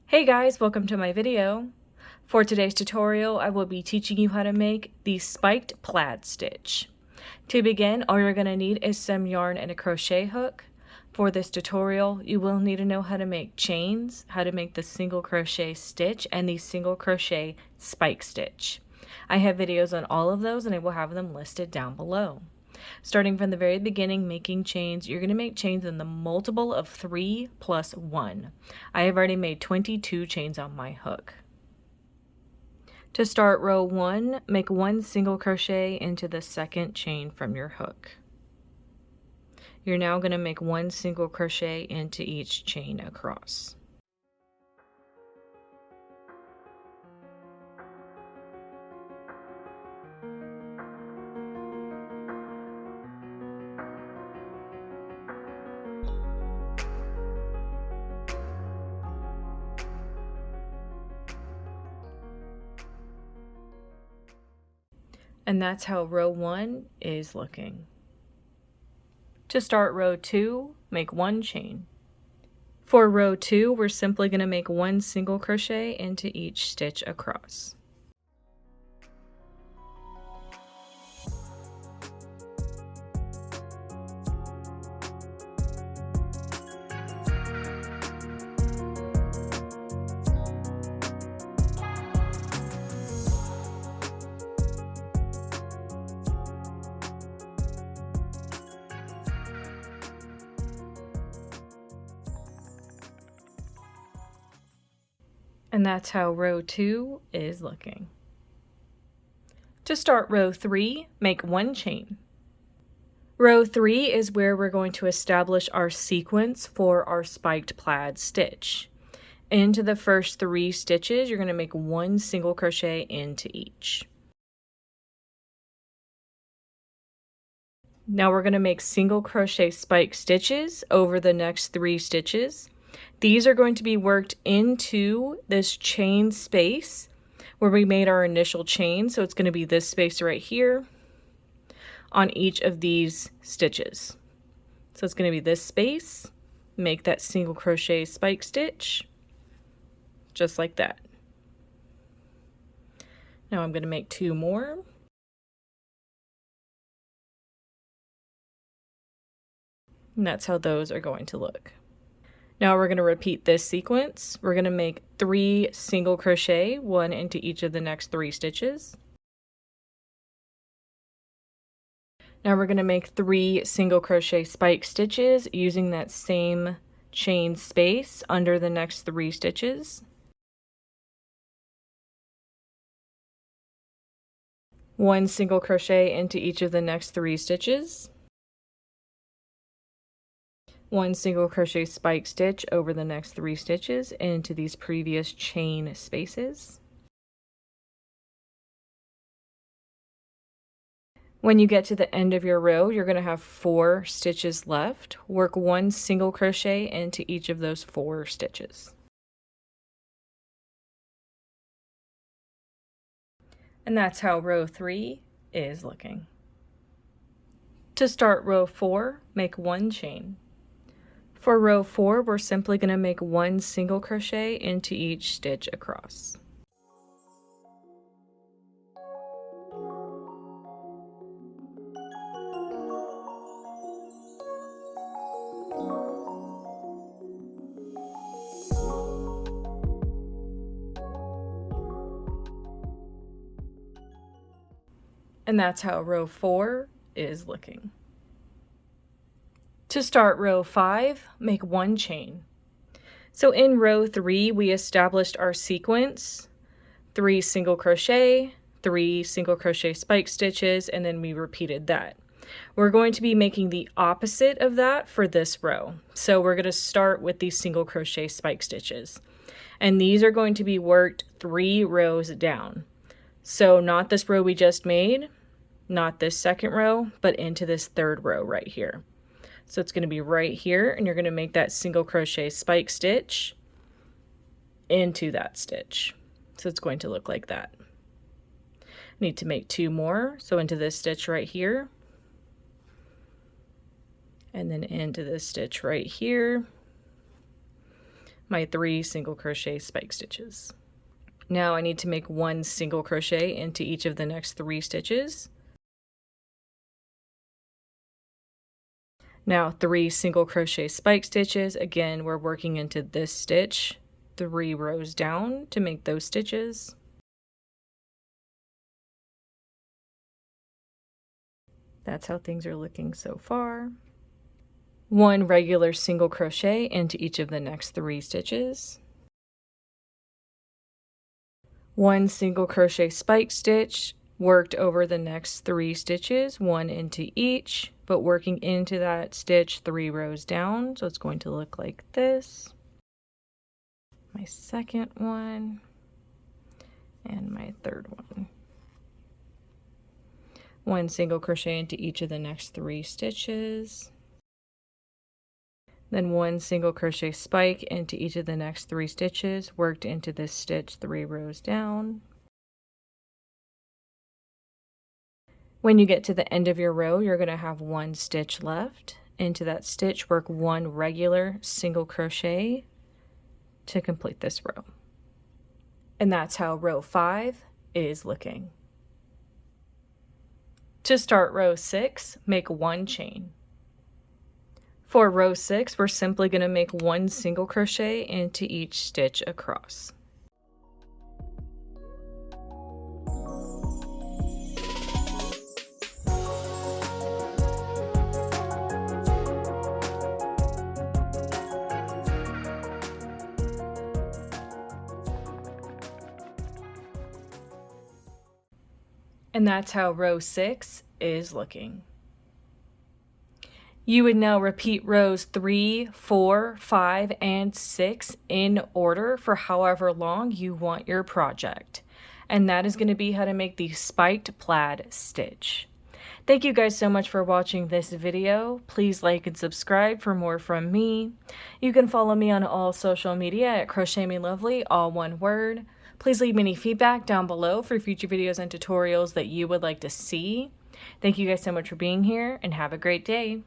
Hey guys, welcome to my video. For today's tutorial, I will be teaching you how to make the spiked plaid stitch. To begin, all you're going to need is some yarn and a crochet hook. For this tutorial, you will need to know how to make chains, how to make the single crochet stitch, and the single crochet spike stitch. I have videos on all of those and I will have them listed down below. Starting from the very beginning, making chains, you're going to make chains in the multiple of 3 plus 1. I have already made 22 chains on my hook. To start row 1, make 1 single crochet into the second chain from your hook. You're now going to make 1 single crochet into each chain across. And that's how row 1 is looking. To start row 2, make 1 chain. For row 2, we're simply going to make 1 single crochet into each stitch across. And that's how row 2 is looking. To start row 3, make 1 chain. Row 3 is where we're going to establish our sequence for our spiked plaid stitch. Into the first 3 stitches, you're going to make 1 single crochet into each. Now we're going to make single crochet spike stitches over the next 3 stitches. These are going to be worked into this chain space where we made our initial chain. So it's going to be this space right here on each of these stitches. So it's going to be this space, make that single crochet spike stitch, just like that. Now I'm going to make 2 more. And that's how those are going to look. Now we're going to repeat this sequence. We're going to make 3 single crochet, 1 into each of the next 3 stitches. Now we're going to make 3 single crochet spike stitches using that same chain space under the next 3 stitches. 1 single crochet into each of the next 3 stitches. 1 single crochet spike stitch over the next 3 stitches into these previous chain spaces. When you get to the end of your row, you're going to have 4 stitches left. Work 1 single crochet into each of those 4 stitches. And that's how row 3 is looking. To start row 4, make 1 chain. For row 4, we're simply going to make 1 single crochet into each stitch across. And that's how row 4 is looking. To start row 5, make 1 chain. So in row 3, we established our sequence, 3 single crochet, 3 single crochet spike stitches, and then we repeated that. We're going to be making the opposite of that for this row. So we're going to start with these single crochet spike stitches. And these are going to be worked 3 rows down. So not this row we just made, not this second row, but into this 3rd row right here. So it's going to be right here, and you're going to make that single crochet spike stitch into that stitch. So it's going to look like that. Need to make 2 more, so into this stitch right here, and then into this stitch right here, my 3 single crochet spike stitches. Now I need to make 1 single crochet into each of the next 3 stitches. Now 3 single crochet spike stitches. Again, we're working into this stitch 3 rows down to make those stitches. That's how things are looking so far. 1 regular single crochet into each of the next 3 stitches. 1 single crochet spike stitch worked over the next 3 stitches, 1 into each, but working into that stitch 3 rows down. So it's going to look like this. My second one and my third one. 1 single crochet into each of the next 3 stitches. Then 1 single crochet spike into each of the next 3 stitches, worked into this stitch 3 rows down. When you get to the end of your row, you're going to have 1 stitch left. Into that stitch, work 1 regular single crochet to complete this row. And that's how row 5 is looking. To start row 6, make 1 chain. For row 6, we're simply going to make 1 single crochet into each stitch across. And that's how row 6 is looking. You would now repeat rows 3, 4, 5, and 6 in order for however long you want your project. And that is going to be how to make the spiked plaid stitch. Thank you guys so much for watching this video. Please like and subscribe for more from me. You can follow me on all social media at crochetmelovely, all one word. Please leave me any feedback down below for future videos and tutorials that you would like to see. Thank you guys so much for being here and have a great day.